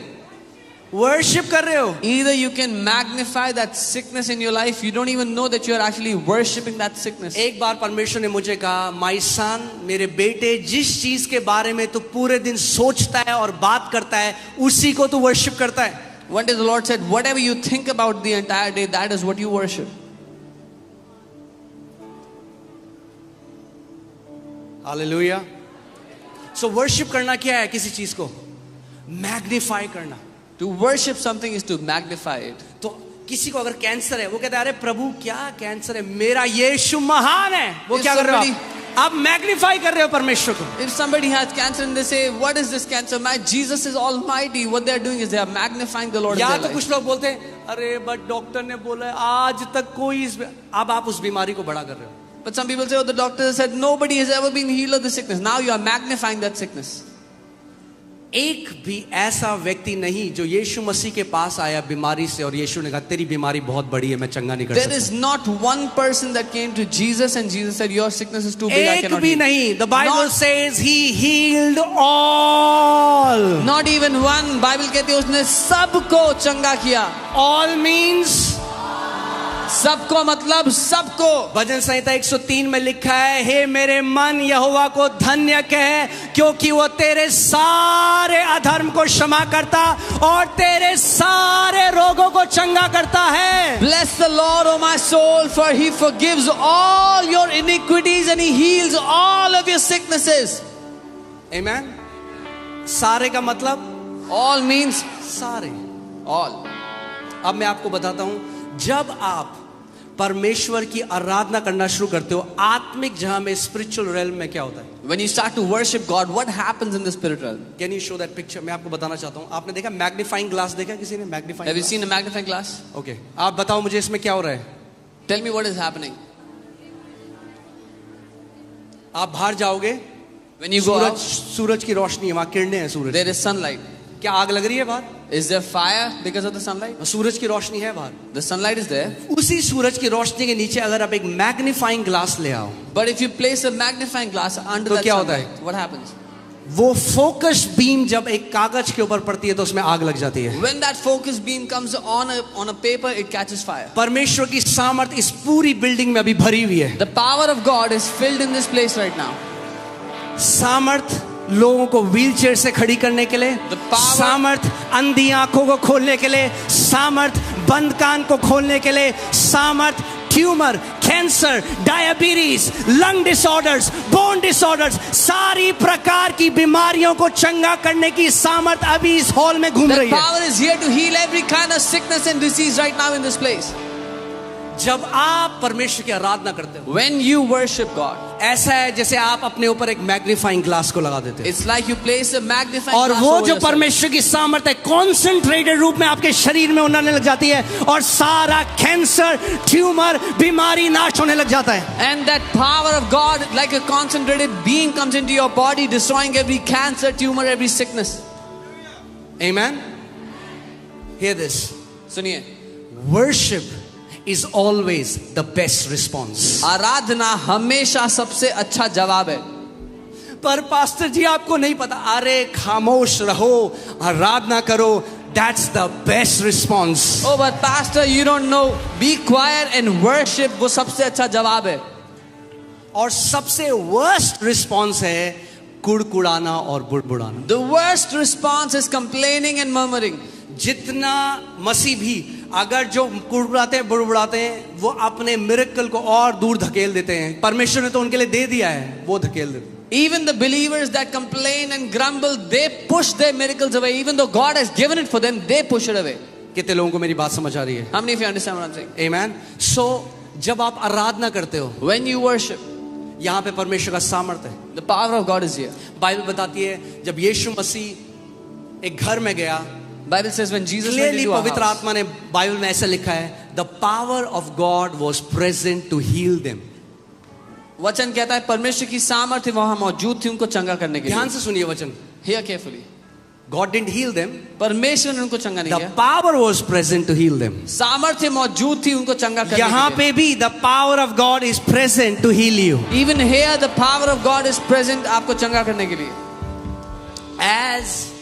A: वर्शिप कर रहे हो।
B: Either you can magnify that sickness in your life, you don't even know that you are actually worshiping that sickness.
A: एक बार परमेश्वर ने मुझे कहा, माय सन, मेरे बेटे, जिस चीज के बारे में तू पूरे दिन सोचता है और बात करता है उसी को तू वर्शिप करता है।
B: One day the Lord said, whatever you think about the entire day, that is what you worship.
A: Hallelujah. So worship करना क्या है? किसी चीज को मैग्नीफाई करना।
B: To worship something is to magnify it.
A: तो किसी को अगर कैंसर है, वो कहता है अरे प्रभु क्या कैंसर है, मेरा यीशु महान है। वो क्या कर रहे हो आप मैग्नीफाई कर रहे हो परमेश्वर को।
B: If somebody has cancer and they say, what is this cancer? My Jesus is almighty. What they are doing is they are magnifying the Lord in
A: या
B: their
A: तो
B: life.
A: कुछ लोग बोलते हैं अरे बट डॉक्टर ने बोला है आज तक कोई अब आप उस बीमारी को बड़ा कर रहे हो।
B: But some people say, oh, the doctor said nobody has ever been healed of the sickness. Now you are magnifying that sickness.
A: एक भी ऐसा व्यक्ति नहीं जो यीशु मसीह के पास आया बीमारी से और यीशु ने कहा तेरी बीमारी बहुत बड़ी है, मैं चंगा नहीं कर
B: There
A: सकता।
B: is not one person that came to Jesus and Jesus said, your sickness is too big, I
A: एक
B: cannot
A: भी
B: heal.
A: नहीं। The Bible
B: Not-
A: says he healed all.
B: Not even one. Bible कहती है उसने सबको चंगा किया।
A: All means
B: सबको मतलब सबको।
A: भजन संहिता 103 में लिखा है, हे मेरे मन यहोवा को धन्य कह, क्योंकि वो तेरे सारे अधर्म को क्षमा करता और तेरे सारे रोगों को चंगा करता है।
B: Bless the Lord, O my soul, for he forgives all your iniquities and he heals all of your sicknesses.
A: Amen। सारे का मतलब
B: All means
A: सारे।
B: all.
A: अब मैं आपको बताता हूं, जब आप परमेश्वर की आराधना करना शुरू करते हो आत्मिक जहां में, स्पिरिचुअल रेल्म में क्या होता है?
B: When you start to worship God, what happens in the spirit realm?
A: Can you show that picture? मैं आपको बताना चाहता हूं। आपने देखा मैग्नीफाइंग ग्लास? देखा किसी ने magnifying?
B: Have you seen a magnifying glass?
A: Okay, आप बताओ मुझे इसमें क्या हो रहा है?
B: Tell me what is happening.
A: आप बाहर जाओगे,
B: When you go out,
A: सूरज की रोशनी है, वहां किरणें हैं सूरज।
B: there is sunlight.
A: क्या आग लग रही है बाहर?
B: Is there fire because of the sunlight?
A: सूरज की रोशनी है बाहर।
B: The sunlight is there.
A: उसी सूरज की रोशनी के नीचे अगर आप एक मैग्नीफाइंग ग्लास ले आओ,
B: But if you place a magnifying glass under
A: तो
B: that
A: क्या होता है?
B: sunlight, what happens?
A: वो फोकस बीम जब एक कागज के ऊपर पड़ती है तो उसमें आग लग जाती है।
B: When that focus beam comes on a paper, it catches fire.
A: परमेश्वर की सामर्थ इस पूरी बिल्डिंग में अभी भरी हुई है।
B: The power of God is filled in this place right now.
A: सामर्थ लोगों को व्हीलचेयर से खड़ी करने के लिए,
B: The power-
A: सामर्थ अंधी आंखों को खोलने के लिए, सामर्थ बंद कान को खोलने के लिए, सामर्थ tumour, cancer, diabetes, lung disorders, bone disorders, सारी प्रकार की बीमारियों को चंगा करने की सामर्थ अभी इस हॉल में घूम
B: That
A: रही है।
B: power is here to heal every kind of sickness and disease right now in this place.
A: जब आप परमेश्वर की आराधना करते हो,
B: When you worship God,
A: ऐसा है जैसे आप अपने ऊपर एक मैग्नीफाइंग ग्लास को लगा देते हो
B: it's like you place a magnifying
A: और
B: glass
A: वो
B: over
A: जो
B: yourself.
A: परमेश्वर की सामर्थ है कॉन्सेंट्रेटेड रूप में आपके शरीर में उड़ने लग जाती है और सारा कैंसर, ट्यूमर, बीमारी नाश होने लग जाता है।
B: And that power of God, like a concentrated beam, comes into your body, destroying every cancer, tumor, every sickness.
A: Amen. Hear this.
B: सुनिए,
A: Worship is always the best response.
B: आराधना हमेशा सबसे अच्छा जवाब है।
A: पर पास्टर जी आपको नहीं पता, अरे खामोश रहो, आराधना करो, that's the best response.
B: Oh, but pastor, you don't know. Be quiet and worship. वो सबसे अच्छा जवाब है।
A: और सबसे worst response है कुड़कुड़ाना और बुड़बुड़ाना।
B: The worst response is complaining and murmuring.
A: जितना मसीह भी अगर जो कुड़कुड़ाते हैं, बुड़बुड़ाते हैं, वो अपने मिरेकल को और दूर धकेल देते हैं। परमेश्वर ने तो उनके लिए दे दिया है, वो धकेल देते हैं।
B: Even the believers that complain and grumble, they push their miracles away. Even though God has given it for them, they push it away.
A: कितने लोगों को मेरी बात समझ आ रही है?
B: How many of you understand what I'm saying?
A: Amen. So जब आप आराधना करते हो,
B: When you worship,
A: यहाँ पे परमेश्वर का सामर्थ है।
B: the power of God is here.
A: Bible बताती है जब यीशु मसीह एक घर में गया,
B: Bible says when Jesus went
A: clearly
B: into a
A: पवित्र
B: house,
A: आत्मा ने बाइबल में ऐसा लिखा है, the power of God was present to heal them.
B: वचन कहता है परमेश्वर की सामर्थ्य वहां मौजूद थी उनको चंगा करने के
A: ध्यान
B: लिए।
A: से सुनिए वचन।
B: Hear carefully.
A: God didn't heal them.
B: परमेश्वर ने उनको चंगा नहीं
A: The
B: किया,
A: power was present to heal them.
B: सामर्थ्य मौजूद थी उनको चंगा करने
A: यहाँ
B: के
A: पे भी the power of God is present to heal you.
B: लिए। Even here the power of God is present आपको चंगा करने के लिए।
A: As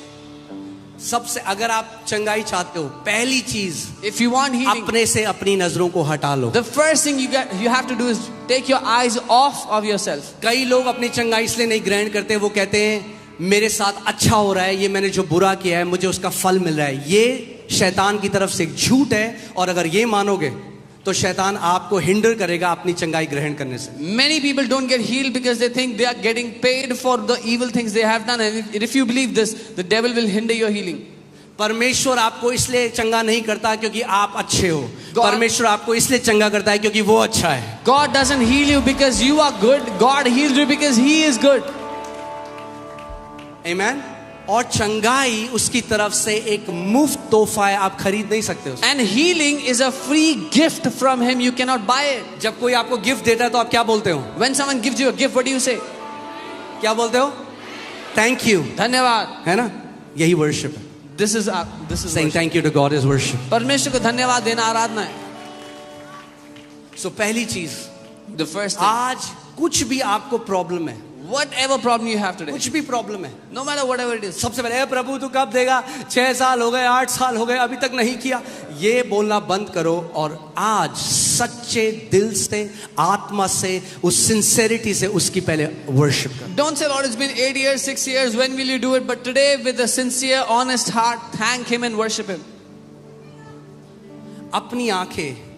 A: सबसे अगर आप चंगाई चाहते हो, पहली चीज
B: If you want healing,
A: अपने से अपनी नजरों को हटा लो।
B: the first thing you have to do is take your eyes off of yourself.
A: कई लोग अपनी चंगाई इसलिए नहीं ग्रहण करते, वो कहते हैं मेरे साथ अच्छा हो रहा है, ये मैंने जो बुरा किया है मुझे उसका फल मिल रहा है। ये शैतान की तरफ से एक झूठ है, और अगर ये मानोगे तो शैतान आपको हिंडर करेगा अपनी चंगाई ग्रहण करने से।
B: Many people don't get healed because they think they are getting paid for the evil things they have done, and if you believe this, the devil will hinder your healing.
A: परमेश्वर आपको इसलिए चंगा नहीं करता क्योंकि आप अच्छे हो,
B: God-
A: परमेश्वर आपको इसलिए चंगा करता है क्योंकि वो अच्छा है।
B: God doesn't heal you because you are good. God heals you because He is good.
A: आमेन। और चंगाई उसकी तरफ से एक मुफ्त तोहफा है, आप खरीद नहीं सकते उसको।
B: And healing is a free gift from Him. You cannot buy it.
A: जब कोई आपको गिफ्ट देता है तो आप क्या बोलते हो?
B: When someone gives you a gift, what do you say?
A: क्या बोलते हो? थैंक यू,
B: धन्यवाद.
A: है ना? यही वर्शिप है।
B: This is
A: Saying
B: worship.
A: thank you to God is worship.
B: परमेश्वर को धन्यवाद देना आराधना है.
A: So पहली चीज,
B: The first thing.
A: आज कुछ भी आपको प्रॉब्लम है,
B: Whatever problem you have today,
A: कुछ भी प्रॉब्लम है,
B: no matter whatever it is,
A: सबसे पहले प्रभु तू कब देगा? 6 साल हो गए, 8 साल हो गए, अभी तक नहीं किया। ये बोलना बंद करो और आज सच्चे दिल से, आत्मा से, उस सिंसेरिटी से उसकी पहले वर्शिप कर।
B: don't say, Lord, it's been 8 years, 6 years, when will you do it? But today, with a sincere, honest heart, thank Him and worship Him.
A: अपनी आंखें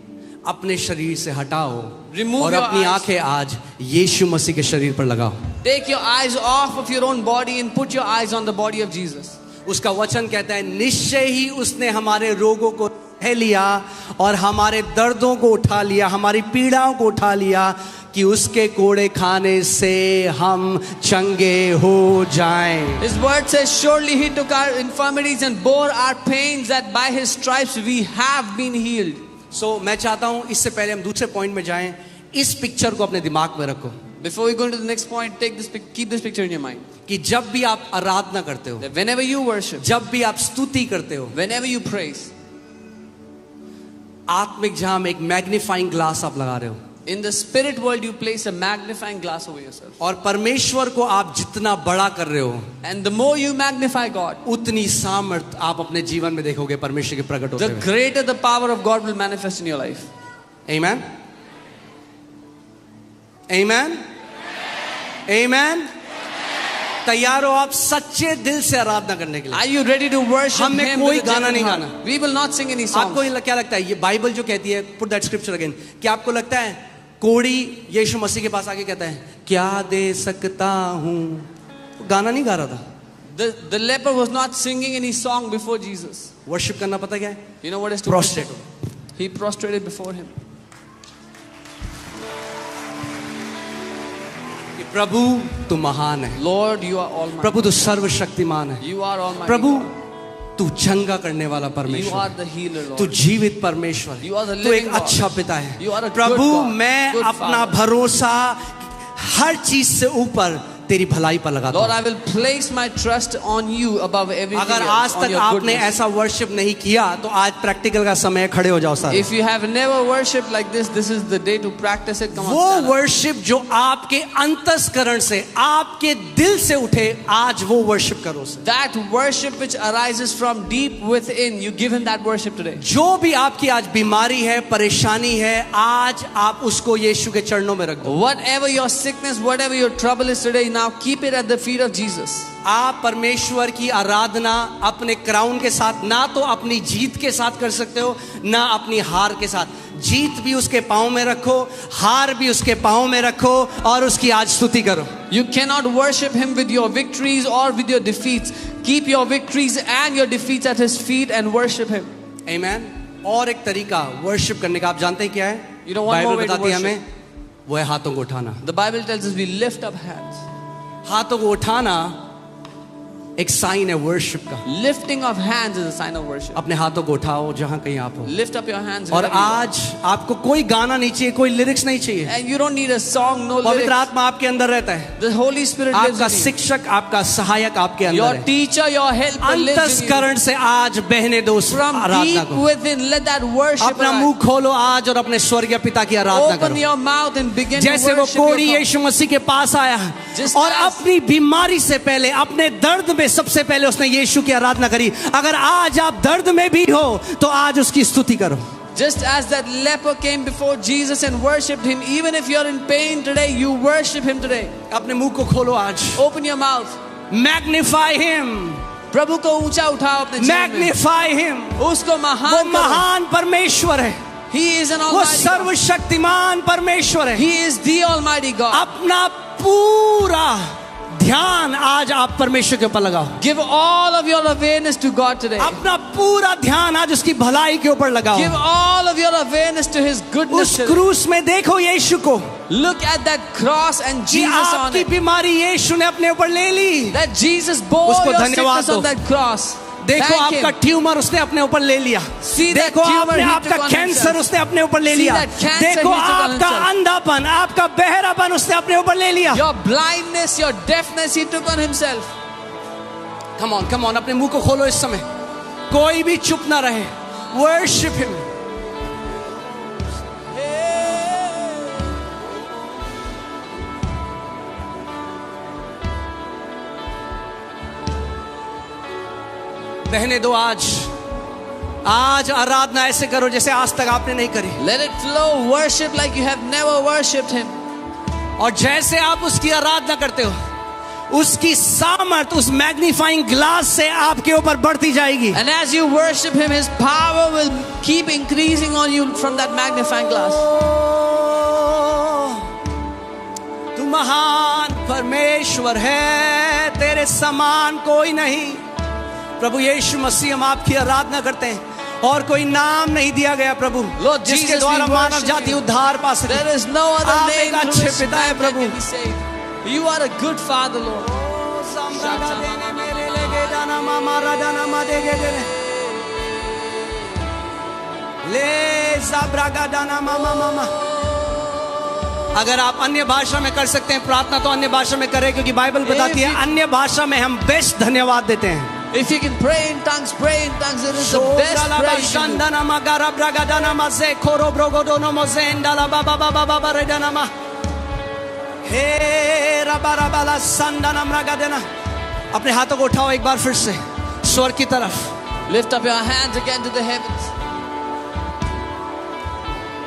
A: अपने शरीर से हटाओ
B: Remove
A: और
B: your
A: अपनी
B: eyes.
A: आंखें आज यीशु मसीह के शरीर पर लगाओ।
B: Take your eyes off of your own body and put your eyes on the body of Jesus.
A: उसका वचन कहता है निश्चय ही उसने हमारे रोगों को सह लिया और हमारे दर्दों को उठा लिया, हमारी पीड़ाओं को उठा लिया, कि उसके कोड़े खाने से हम चंगे हो जाएं।
B: His word says, surely He took our infirmities and bore our pains, that by His stripes we have been healed.
A: सो मैं चाहता हूं इससे पहले हम दूसरे पॉइंट में जाएं, इस पिक्चर को अपने दिमाग में रखो
B: Before we go into the next point, keep this picture in your mind.
A: कि जब भी आप आराधना करते हो,
B: That whenever you worship,
A: जब भी आप स्तुति करते हो,
B: whenever you praise,
A: आत्मिक जहां में एक मैग्नीफाइंग ग्लास आप लगा रहे हो,
B: in the spirit world you place a magnifying glass over yourself.
A: और परमेश्वर को आप जितना बड़ा कर रहे हो,
B: And the more you magnify God,
A: उतनी सामर्थ आप अपने जीवन में देखोगे परमेश्वर के प्रकट होते
B: the
A: हुए।
B: greater the power of God will manifest in your life.
A: Amen? Amen? Amen? तैयार हो आप सच्चे दिल से आराधना करने के लिए?
B: Are you ready to worship
A: हमने
B: Him?
A: कोई
B: with a
A: गाना नहीं
B: genuine
A: गाना।
B: heart? We will not sing any songs.
A: आपको क्या लगता है, ये बाइबल जो कहती है, पुट दैट स्क्रिप्चर अगेन, क्या आपको लगता है कोड़ी यीशु मसीह के पास आके कहता है क्या दे सकता हूं? गाना नहीं गा रहा था।
B: The leper was not singing any song before Jesus.
A: Worship करना पता क्या है?
B: You know what is to
A: Prostrate.
B: worship? He prostrated before Him.
A: कि प्रभु तू महान है,
B: Lord, you are almighty.
A: प्रभु तू सर्वशक्तिमान है,
B: You are almighty.
A: Prabhu
B: God.
A: तू चंगा करने वाला
B: You
A: परमेश्वर,
B: are the healer,
A: तू
B: Lord.
A: जीवित परमेश्वर है,
B: You are the
A: तू एक
B: living God.
A: अच्छा पिता है।
B: You are a good
A: Prabhu
B: God,
A: मैं
B: good
A: अपना
B: Father.
A: भरोसा हर चीज से ऊपर तेरी भलाई पर लगाता
B: Lord,
A: हूं।
B: I will place my trust on you above everything
A: अगर
B: else,
A: आज
B: on
A: तक
B: your
A: आपने
B: goodness.
A: ऐसा वर्शिप नहीं किया तो आज प्रैक्टिकल का समय है, खड़े हो जाओ सारे।
B: If you have never worshipped like this is the day to practice it. Come on,
A: वो
B: stand up.
A: वर्शिप जो आपके अंतस्करण से, आपके दिल से उठे, आज वो वर्शिप करो उसे।
B: That worship which arises from deep within, you give Him that worship today.
A: जो भी आपकी आज बीमारी है, परेशानी है, आज आप उसको यीशु के चरणों में रख दो।
B: Whatever your sickness, whatever your trouble is today, now keep it at the feet of Jesus.
A: आप परमेश्वर की आराधना अपने क्राउन के साथ, ना तो अपनी जीत के साथ कर सकते हो, ना अपनी हार के साथ। जीत भी उसके पांव में रखो, हार भी उसके पांव में रखो और उसकी आज स्तुति करो।
B: You cannot worship Him with your victories or with your defeats. Keep your victories and your defeats at His feet and worship Him.
A: आमेन। और एक तरीका वर्शिप करने का आप जानते हैं क्या है?
B: You know one more
A: Bible
B: way to
A: बताती है
B: worship.
A: हमें, वो है हाथों को उठाना।
B: The Bible tells us we lift up hands.
A: हाथों को उठाना एक साइन है वर्शिप का।
B: Lifting of hands is a sign of worship.
A: अपने हाथों को उठाओ जहां कहीं आप हो।
B: Lift up your hands.
A: और
B: wherever you are.
A: आज आपको कोई गाना नहीं चाहिए, कोई लिरिक्स नहीं चाहिए।
B: And you don't need a song, no
A: पवित्र
B: lyrics.
A: आत्मा आपके अंदर रहता है।
B: The Holy Spirit lives
A: आपका
B: in you.
A: शिक्षक, आपका सहायक आपके अंदर
B: Your
A: है।
B: teacher, your helper lives in you.
A: अंतस्करण से आज बहने दो उस
B: From
A: आराधना
B: deep
A: को।
B: within, let that worship
A: अपना
B: arise.
A: मुंह खोलो आज और अपने स्वर्गीय पिता की आराधना
B: Open
A: करो।
B: your mouth and begin to
A: जैसे वो
B: worship your
A: कोढ़ी
B: God.
A: यीशु मसीह के पास आया
B: Just
A: और
B: as-
A: अपनी बीमारी से पहले, अपने दर्द में सबसे पहले उसने यीशु की आराधना करी। अगर आज आप दर्द में भी हो तो आज उसकी स्तुति करो।
B: Just as that leper came before Jesus and worshipped him, even if you're in pain today, you worship him today.
A: अपने मुंह को खोलो आज।
B: Open your mouth.
A: Magnify him,
B: प्रभु को ऊंचा उठाओ अपने जीवन में.
A: Magnify him.
B: उसको
A: वो
B: महान करो.
A: महान परमेश्वर है,
B: He is an
A: वो
B: almighty God.
A: सर्वशक्तिमान परमेश्वर है।
B: He is the almighty God.
A: अपना पूरा ध्यान आज आप परमेश्वर के ऊपर लगाओ।
B: Give all of your awareness to God today.
A: अपना पूरा ध्यान आज उसकी भलाई के ऊपर लगाओ।
B: Give all of your awareness to His goodness
A: उस
B: today.
A: क्रूस में देखो यीशु को,
B: Look at that cross and
A: कि
B: Jesus on
A: आपकी
B: it.
A: बीमारी यीशु ने अपने ऊपर ले ली।
B: That Jesus bore
A: उसको
B: your
A: धन्यवाद
B: sickness on
A: दो।
B: that cross.
A: देखो
B: Thank
A: आपका
B: Him.
A: ट्यूमर उसने अपने ऊपर ले लिया।
B: See that
A: देखो
B: tumor he
A: आपका
B: took on
A: कैंसर
B: himself.
A: उसने अपने ऊपर ले
B: See
A: लिया।
B: that cancer
A: देखो
B: he took on
A: आपका
B: himself.
A: अंधापन, आपका बहरापन उसने अपने ऊपर ले लिया।
B: Your blindness, your deafness, He took on Himself.
A: Come on, अपने मुंह को खोलो इस समय। कोई भी चुप ना रहे। Worship him. बहने दो आज आराधना ऐसे करो जैसे आज तक आपने नहीं करी।
B: Let it flow. Worship like you have never worshipped Him.
A: और जैसे आप उसकी आराधना करते हो, उसकी सामर्थ उस मैग्नीफाइंग ग्लास से आपके ऊपर बढ़ती जाएगी।
B: And as you worship Him, His power will keep increasing on you from that magnifying glass.
A: तू महान परमेश्वर है, तेरे समान कोई नहीं। प्रभु यीशु मसीह, हम आपकी आराधना करते हैं और कोई नाम नहीं दिया गया प्रभु
B: Lord
A: जिसके
B: Jesus,
A: द्वारा
B: we
A: मानव
B: worship
A: जाति
B: you.
A: उद्धार पा सके।
B: There is no other
A: आप
B: name
A: एक
B: through
A: अच्छे
B: which
A: पिता है
B: man
A: Prabhu.
B: can be saved. You are a good Father, Lord.
A: अगर आप अन्य भाषा में कर सकते हैं प्रार्थना तो अन्य भाषा में करें, क्योंकि बाइबल बताती है अन्य भाषा में हम बेस्ट धन्यवाद देते हैं।
B: If you can pray in tongues, pray in tongues. It is the best praise you can do.
A: अपने हाथों को उठाओ एक बार फिर से स्वर्ग की तरफ
B: Lift up your hands again to the heavens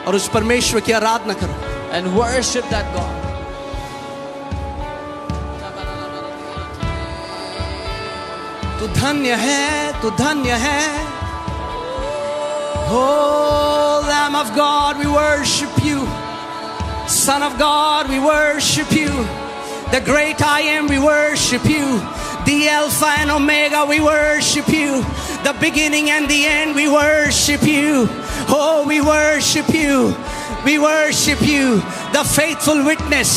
A: और उस परमेश्वर की आराधना करो।
B: and worship that God.
A: तू धन्य है, तू धन्य है। Oh, Lamb of God, we worship you. Son of God, we worship you. The great I am, we worship you. The Alpha and Omega, we worship you. The beginning and the end, we worship you. Oh, we worship you. We worship you. The faithful witness,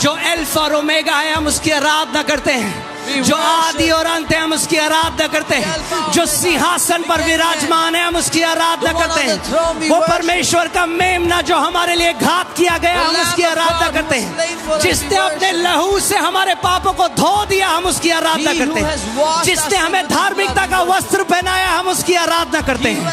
A: जो alpha और omega है, हम उसकी आराधना करते हैं। जो आदि और अंत है, हम उसकी आराधना करते हैं। जो सिंहासन पर विराजमान है, हम उसकी आराधना करते हैं। वो परमेश्वर का मेमना जो हमारे लिए घात किया गया, हम उसकी आराधना करते हैं। जिसने अपने लहू से हमारे पापों को धो दिया, हम उसकी आराधना करते हैं। जिसने हमें धार्मिकता का वस्त्र पहनाया, हम उसकी आराधना करते हैं।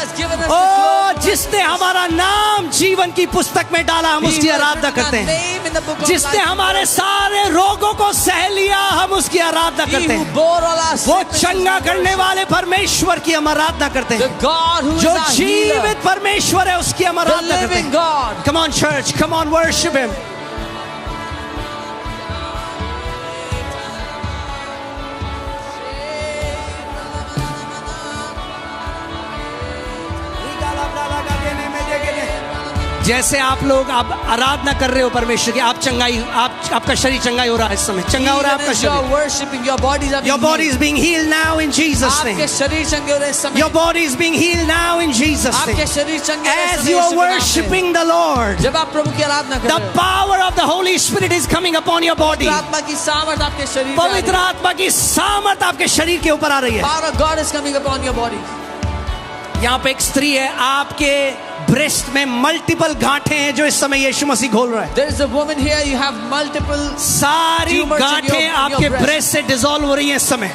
A: ओ, जिसने हमारा नाम जीवन की पुस्तक में डाला, हम उसकी आराधना करते हैं। जिसने हमारे सारे रोगों को सह लिया, हम उसकी आराधना करते हैं। वो चंगा करने वाले परमेश्वर की हम आराधना करते हैं। जो जीवित परमेश्वर है, उसकी हम आराधना करते हैं। Come on church, come on worship him. जैसे आप लोग आप आराधना कर रहे हो परमेश्वर की, आप चंगाई, आपका शरीर चंगाई हो रहा है इस समय, चंगा हो रहा है आपका
B: Even as you
A: शरीर.
B: are worshiping, your bodies are
A: Your
B: being
A: body is being healed now in Jesus'
B: आपके
A: name.
B: शरीर चंगे हो रहे हैं इस समय.
A: Your body is being healed now in Jesus'
B: आपके
A: name.
B: शरीर चंगे हो रहे हैं इस
A: As
B: समय
A: you
B: यीशु
A: are
B: के नाम से.
A: worshiping the Lord,
B: जब आप प्रभु की आराधना कर
A: the
B: रहे हो,
A: power of the Holy Spirit is coming upon your body.
B: पवित्र आत्मा की सामर्थ आपके शरीर पे आ रही
A: पवित्र
B: है.
A: आत्मा की सामर्थ आपके शरीर के ऊपर आ रही है.
B: Power of God is coming upon your body.
A: यहाँ पे एक स्त्री है, आपके ब्रेस्ट में मल्टीपल गांठें हैं जो इस समय यीशु मसीह खोल रहा है.
B: There is a woman here. You have multiple.
A: सारी
B: tumors in
A: गांठें
B: your
A: आपके
B: breast.
A: ब्रेस्ट से डिसॉल्व हो रही हैं इस समय.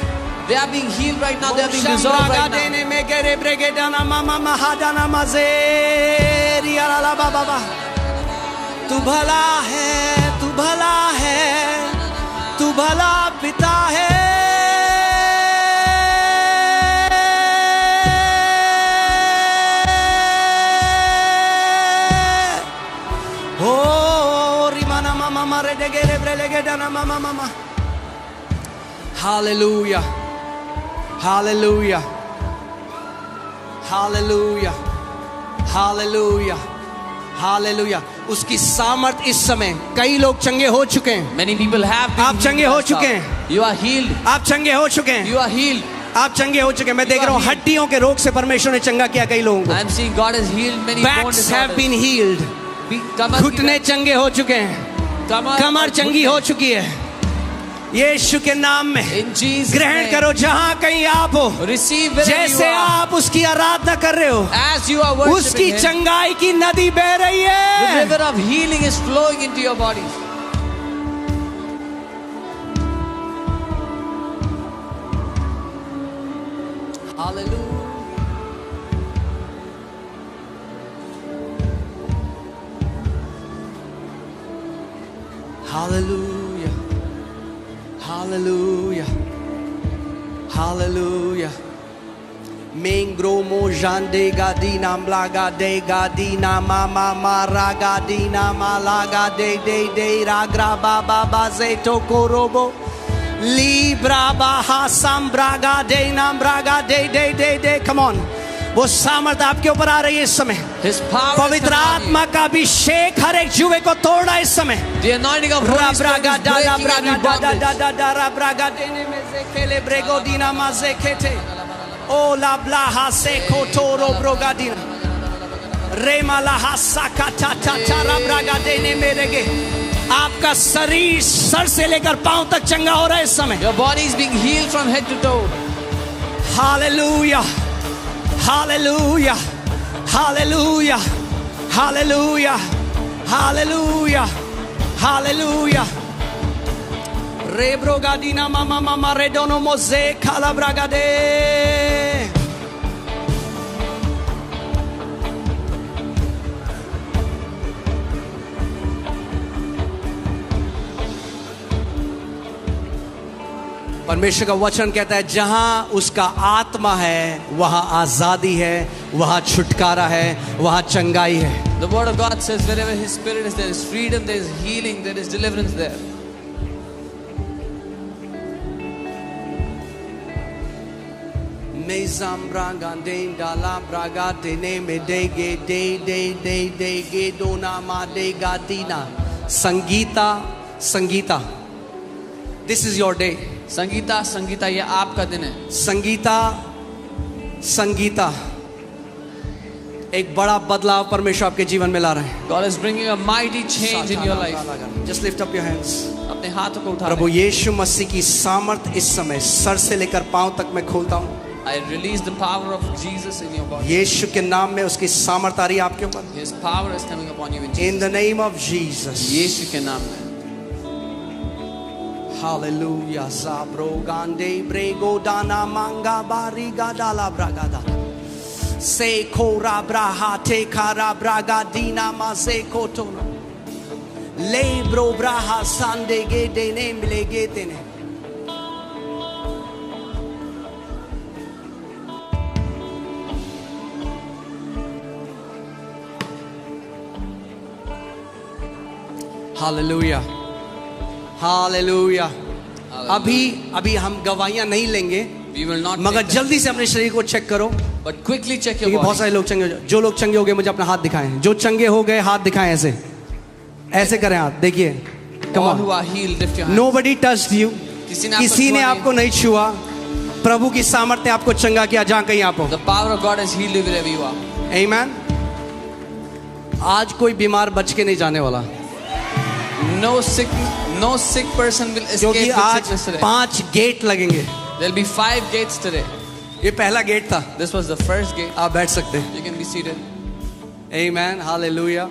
B: They are being healed right now. They are being dissolved right now.
A: तू भला है, तू भला है, तू भला पिता है. Hallelujah. Hallelujah. Hallelujah. Hallelujah. Hallelujah. उसकी सामर्थ इस समय, कई लोग चंगे हो चुके हैं.
B: Many people have been
A: आप
B: healed
A: चंगे हो
B: by
A: चुके
B: God.
A: हैं.
B: You are healed.
A: आप चंगे हो चुके हैं.
B: You are healed.
A: आप चंगे हो चुके हैं. मैं देख रहा हूँ हड्डियों के रोग से परमेश्वर ने चंगा किया कई लोगों को.
B: I am seeing God has healed many bone
A: Backs have been
B: disorders.
A: healed.
B: कमर
A: घुटने चंगे हो चुके हैं. कमर चंगी हो चुकी है. यीशु के नाम में
B: In Jesus'
A: ग्रहण
B: name.
A: करो जहां कहीं आप हो.
B: Receive wherever you
A: जैसे
B: are.
A: आप उसकी आराधना कर रहे हो,
B: As you are
A: उसकी
B: worshiping Him,
A: चंगाई की नदी बह रही
B: the
A: है.
B: river of healing is flowing into your body.
A: Hallelujah. Hallelujah. Hallelujah. Hallelujah. Mengro mojande gadina mlaga de gadina mama maraga dina malaga de ragra baba bazeto korobo libra baha sambraga de nambraga de. Come on. वो सामर्थ आपके ऊपर आ रही है इस समय.
B: His power is
A: पवित्र
B: coming on
A: आत्मा का अभिषेक हर एक जुए को तोड़ रहा है इस समय.
B: you. The anointing of Holy Spirit is breaking every bondage.
A: O la blaha se kotoro brogadina. Rema la hasakata tatara bragadene merege. आपका शरीर सर से लेकर पांव तक चंगा हो रहा है इस समय.
B: Your body is being healed from head to toe.
A: Hallelujah. Hallelujah. Hallelujah. Hallelujah. Hallelujah. Hallelujah. Rebrogadina mama mama redono moze calabragade. परमेश्वर का वचन कहता है जहां उसका आत्मा है वहां आजादी है, वहां छुटकारा है, वहां चंगाई है.
B: The word of God says wherever His Spirit is, there is freedom, there is healing, there is deliverance there.
A: Mezam braga de dala braga de ne me de ge dona ma de gadina. Sangeeta. This is your day.
B: Sangeeta ये आपका दिन है.
A: संगीता एक बड़ा बदलाव परमेश्वर आपके जीवन में ला रहे हैं.
B: God is bringing a mighty change in your life.
A: Just lift up your hands.
B: अपने हाथों को उठा
A: प्रभु
B: लें.
A: यीशु मसीह की सामर्थ इस समय सर से लेकर पांव तक मैं खोलता हूँ.
B: I release the power of Jesus in your body.
A: यीशु के नाम में उसकी सामर्थ आ रही है आपके ऊपर.
B: His power is coming upon you in
A: In
B: Jesus.
A: the name of Jesus.
B: यीशु के नाम में.
A: Hallelujah. Zabro gande brego dana manga bariga dala bragada. Se kora braha te kara braga dina maze kotona. Lebro braha sande ge dene mlege tene. Hallelujah. Hallelujah. अभी हम गवाहियां नहीं लेंगे,
B: We will not
A: मगर
B: take them.
A: जल्दी से अपने शरीर को चेक करो.
B: But quickly check your
A: क्योंकि बहुत
B: body.
A: सारे लोग चंगे हो जो लोग चंगे हो गए मुझे अपना हाथ दिखाएं, जो चंगे हो गए हाथ दिखाएं, ऐसे ऐसे करें हाथ, देखिए, come
B: All
A: on.
B: who are healed, lift your hands.
A: Nobody touched you. किसी ने आपको नहीं छुआ, प्रभु की सामर्थ्य ने आपको चंगा किया जहां कहीं आप हो।
B: The power of God has healed you wherever you are.
A: Amen. आज कोई बीमार बच के नहीं जाने वाला,
B: No sick person will escape
A: क्योंकि
B: with
A: आज
B: sickness today.
A: 5 गेट लगेंगे।
B: There'll be 5 gates today.
A: ये पहला गेट था,
B: This was the first gate.
A: आप बैठ सकते हैं।
B: You can be seated.
A: Amen. Hallelujah.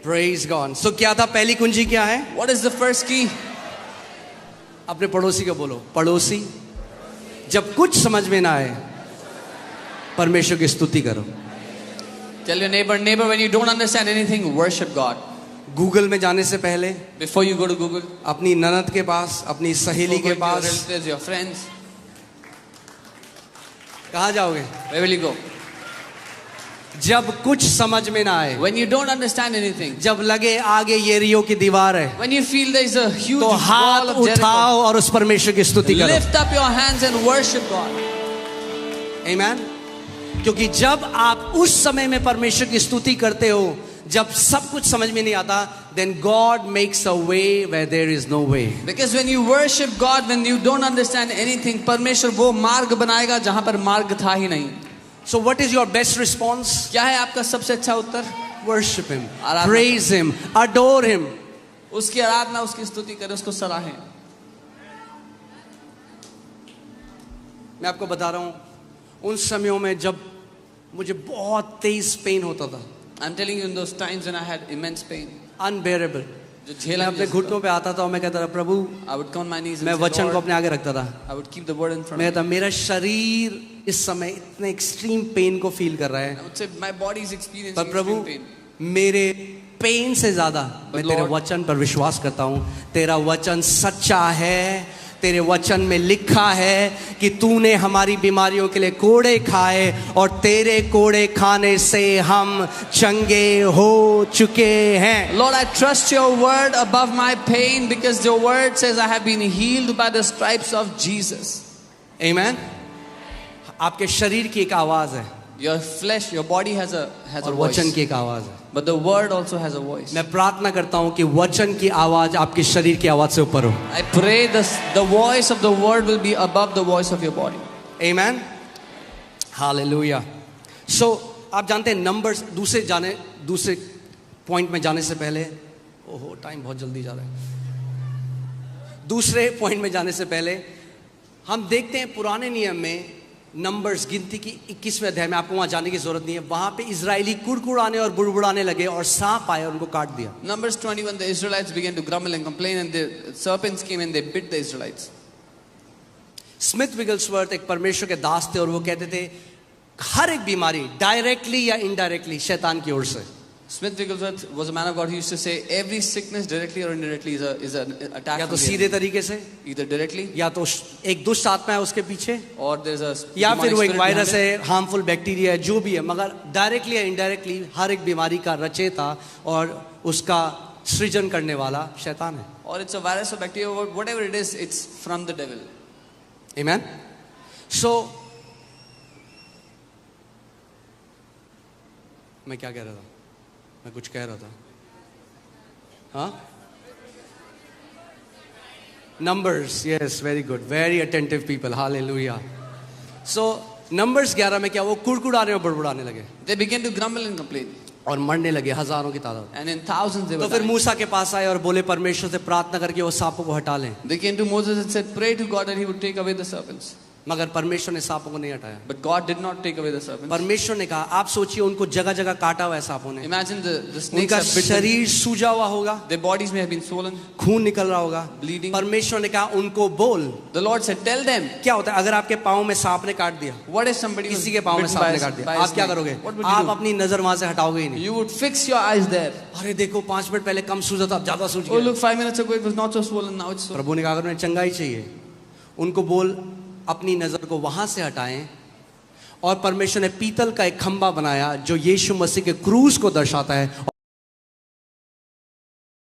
A: Praise God. So क्या था पहली कुंजी, क्या है?
B: What is the first key?
A: अपने पड़ोसी को बोलो, पड़ोसी जब कुछ समझ में ना आए परमेश्वर की स्तुति करो।
B: Tell your neighbor, when you don't understand anything, worship God.
A: Google में जाने से पहले
B: Before you go to Google,
A: अपनी ननद के पास, अपनी सहेली के
B: before going to
A: pass,
B: your relatives, your friends,
A: कहाँ जाओगे?
B: where will you go?
A: जब कुछ समझ में ना आए,
B: When you don't understand anything,
A: जब लगे आगे येरियो की दीवार है,
B: when you feel there is a huge
A: तो हाथ
B: wall of Jericho,
A: उठाओ और उस परमेश्वर की स्तुति करो।
B: lift up your hands and worship God.
A: Amen. क्योंकि जब आप उस समय में परमेश्वर की स्तुति करते हो, जब सब कुछ समझ में नहीं आता, then God makes a way where there is no way.
B: Because when you worship God, when you don't understand anything, परमेश्वर वो मार्ग बनाएगा जहां पर मार्ग था ही नहीं।
A: So what is your best response?
B: क्या है आपका सबसे अच्छा उत्तर?
A: Worship him,
B: आराधना।
A: praise him, adore him.
B: उसकी आराधना, उसकी स्तुति करें, उसको सराहें।
A: मैं आपको बता रहा हूं, उन समयों में जब मुझे बहुत तेज पेन होता था,
B: I'm telling you, in those times when I had immense pain,
A: unbearable,
B: जो
A: मैं
B: झेला
A: अपने घुटनों पे आता था और मैं कहता था प्रभु,
B: I would come on my knees and
A: मैं
B: say,
A: वचन को
B: Lord,
A: अपने आगे रखता था,
B: I would keep the word in front
A: मैं
B: of me.
A: कहता मेरा शरीर इस समय इतने एक्सट्रीम पेन को फील कर रहा है,
B: I would say, my body is experiencing
A: पर प्रभु
B: extreme pain.
A: मेरे पेन से ज्यादा मैं तेरे
B: Lord,
A: वचन पर विश्वास करता हूं। तेरा वचन सच्चा है, तेरे वचन में लिखा है कि तूने हमारी बीमारियों के लिए कोड़े खाए और तेरे कोड़े खाने से हम चंगे हो चुके हैं।
B: Lord, I trust your word above my pain because your word says I have been healed by the stripes of Jesus.
A: आमीन। आपके शरीर की एक आवाज है
B: Your flesh, your body has a
A: और
B: voice,
A: वचन की एक आवाज है।
B: but the word also has a voice.
A: मैं प्रार्थना करता हूं कि वचन की आवाज आपके शरीर की आवाज से ऊपर हो।
B: I pray the voice of the word will be above the voice of your body.
A: आमीन। हालेलुया। सो आप जानते हैं नंबर्स, दूसरे पॉइंट में जाने से पहले, ओहो टाइम बहुत जल्दी जा रहा है। दूसरे पॉइंट में जाने से पहले हम देखते हैं पुराने नियम में नंबर्स गिनती की 21वें अध्याय में, आपको वहां जाने की जरूरत नहीं है, वहां पे इजरायली कुड़कुड़ाने और बुड़बुड़ाने लगे और सांप आए और उनको काट दिया।
B: Numbers 21, the Israelites began to grumble and complain, and the serpents came and they bit the Israelites.
A: Smith Wigglesworth एक परमेश्वर के दास थे और वो कहते थे हर एक बीमारी डायरेक्टली या इनडायरेक्टली शैतान की ओर से।
B: Smith Wigglesworth was a man of God who used to say every sickness directly or indirectly is an attack
A: या
B: from
A: तो
B: the
A: सीधे
B: enemy.
A: तरीके से,
B: Either directly
A: या तो एक दुष्ट आत्मा है उसके पीछे,
B: or there's a
A: या
B: demonic
A: फिर वो एक
B: spirit
A: वायरस
B: behind it.
A: है, हार्मफुल बैक्टीरिया है, जो भी है, मगर डायरेक्टली या इनडायरेक्टली हर एक बीमारी का रचयिता और उसका सृजन करने वाला शैतान है।
B: Or it's a virus or bacteria, or whatever it is, it's from the devil.
A: आमीन। सो मैं क्या कह रहा था? मैं कुछ कह रहा था, हाँ? Numbers, yes, very good, very attentive people, hallelujah. So numbers 11 में क्या, वो कुड़कुड़ाने और बुड़बुड़ाने लगे
B: They began to grumble and complain,
A: और मरने लगे हजारों की तादाद।
B: and in thousands they
A: तो
B: were
A: फिर
B: dying.
A: मूसा के पास आए और बोले परमेश्वर से प्रार्थना करके वो सांपों को हटा लें,
B: They came to Moses and said, pray to God that he would take away the serpents.
A: मगर परमेश्वर ने सांपों को नहीं हटाया।
B: But God did not take away the serpents.
A: परमेश्वर ने कहा, आप सोचिए उनको जगह जगह काटा हुआ है सांपों ने,
B: Imagine the snakes
A: उनका
B: have bitten.
A: शरीर सूजा हुआ होगा,
B: Their bodies may have been swollen,
A: खून निकल रहा होगा।
B: bleeding.
A: परमेश्वर ने कहा उनको बोल,
B: The Lord said, tell them,
A: क्या होता है अगर आपके पाँव में सांप ने काट दिया,
B: what if somebody was
A: किसी के पाँव में
B: bitten
A: सांप
B: by
A: ने
B: a-
A: काट दिया,
B: by a
A: आप क्या
B: snake?
A: करोगे?
B: What would you
A: आप
B: do?
A: अपनी नजर वहां से हटाओगे ही नहीं।
B: You would fix your eyes there.
A: अरे देखो 5 मिनट पहले कम सूजा था, अब ज्यादा सूज
B: Oh,
A: गया।
B: look, 5 minutes ago it was not so swollen, now it's so.
A: प्रभु ने कहा अगर उन्हें चंगाई चाहिए, उनको बोल अपनी नजर को वहां से हटाएं, और परमेश्वर ने पीतल का एक खंबा बनाया जो यीशु मसीह के क्रूज को दर्शाता है,